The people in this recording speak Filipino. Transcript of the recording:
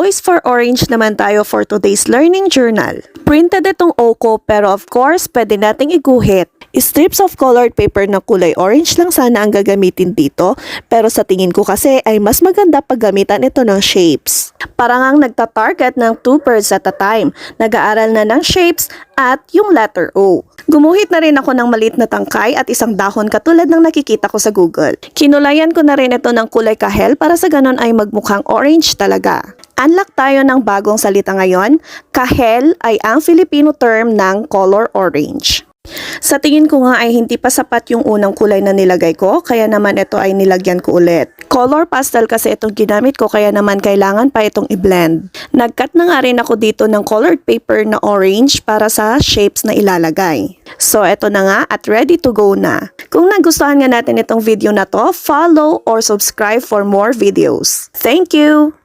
Choice for orange naman tayo for today's learning journal. Printed itong OCO pero of course pwede nating iguhit. Strips of colored paper na kulay orange lang sana ang gagamitin dito, pero sa tingin ko kasi ay mas maganda paggamitan ito ng shapes. Parang ang nagta-target ng 2 birds at a time, nag-aaral na ng shapes at yung letter O. Gumuhit na rin ako ng maliit na tangkay at isang dahon katulad ng nakikita ko sa Google. Kinulayan ko na rin ito ng kulay kahel para sa ganon ay magmukhang orange talaga. Unlock tayo ng bagong salita ngayon. Kahel ay ang Filipino term ng color orange. Sa tingin ko nga ay hindi pa sapat yung unang kulay na nilagay ko, kaya naman ito ay nilagyan ko ulit. Color pastel kasi itong ginamit ko, kaya naman kailangan pa itong i-blend. Nag-cut na nga rin ako dito ng colored paper na orange para sa shapes na ilalagay. So eto na nga at ready to go na. Kung nagustuhan nga natin itong video na to, follow or subscribe for more videos. Thank you!